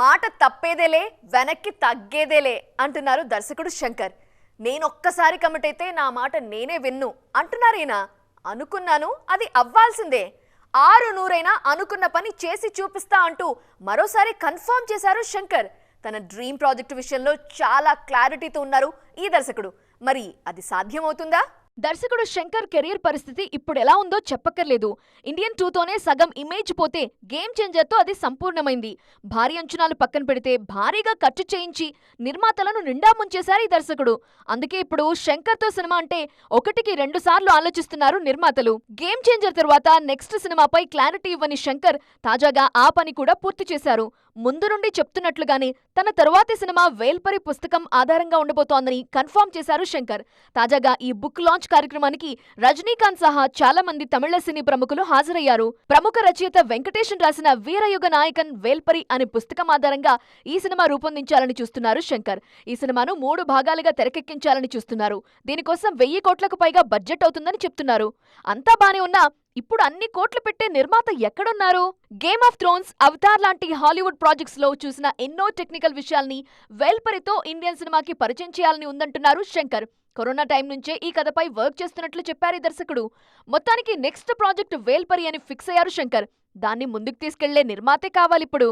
మాట తప్పేదేలే వెనక్కి తగ్గేదేలే అంటున్నారు దర్శకుడు శంకర్. నేనొక్కసారి కమిట్ అయితే నా మాట నేనే విన్ను అంటున్నారేనా? అనుకున్నాను, అది అవ్వాల్సిందే. 600 అనుకున్న పని చేసి చూపిస్తా అంటూ మరోసారి కన్ఫర్మ్ చేశారు శంకర్. తన డ్రీమ్ ప్రాజెక్టు విషయంలో చాలా క్లారిటీతో ఉన్నారు ఈ దర్శకుడు. మరి అది సాధ్యమవుతుందా? దర్శకుడు శంకర్ కెరీర్ పరిస్థితి ఇప్పుడు ఎలా ఉందో చెప్పక్కర్లేదు. ఇండియన్ 2తోనే సగం ఇమేజ్ పోతే గేమ్ చేంజర్తో అది సంపూర్ణమైంది. భారీ అంచనాలు పక్కన పెడితే భారీగా ఖర్చు చేయించి నిర్మాతలను నిండా ముంచేశారు ఈ దర్శకుడు. అందుకే ఇప్పుడు శంకర్తో సినిమా అంటే 1కి 2 సార్లు ఆలోచిస్తున్నారు నిర్మాతలు. గేమ్ చేంజర్ తర్వాత నెక్స్ట్ సినిమాపై క్లారిటీ ఇవ్వని శంకర్ తాజాగా ఆ పని కూడా పూర్తి చేశారు. ముందు నుండి చెప్తున్నట్లుగానే తన తరువాతి సినిమా వేల్పరి పుస్తకం ఆధారంగా ఉండబోతోందని కన్ఫర్మ్ చేశారు శంకర్. తాజాగా ఈ బుక్ లాంచ్ కార్యక్రమానికి రజనీకాంత్ సహా చాలా మంది తమిళ సినీ ప్రముఖులు హాజరయ్యారు. ప్రముఖ రచయిత వెంకటేశన్ రాసిన వీరయుగ నాయకన్ వేల్పరి అనే పుస్తకం ఆధారంగా ఈ సినిమా రూపొందించాలని చూస్తున్నారు శంకర్. ఈ సినిమాను 3 భాగాలుగా తెరకెక్కించాలని చూస్తున్నారు. దీనికోసం 1000 కోట్లకు పైగా బడ్జెట్ అవుతుందని చెప్తున్నారు. అంతా బానే ఉన్నా ఇప్పుడు అన్ని కోట్లు పెట్టే నిర్మాత ఎక్కడున్నారు? గేమ్ ఆఫ్ థ్రోన్స్, అవతార్ లాంటి హాలీవుడ్ ప్రాజెక్ట్స్ లో చూసిన ఎన్నో టెక్నికల్ విషయాల్ని వేల్పరితో ఇండియన్ సినిమాకి పరిచయం చేయాలని ఉందంటున్నారు శంకర్. కరోనా టైం నుంచే ఈ కథపై వర్క్ చేస్తున్నట్లు చెప్పారు ఈ దర్శకుడు. మొత్తానికి నెక్స్ట్ ప్రాజెక్ట్ వేల్పరి అని ఫిక్స్ అయ్యారు శంకర్. దాన్ని ముందుకు తీసుకెళ్లే నిర్మాతే కావాలిప్పుడు.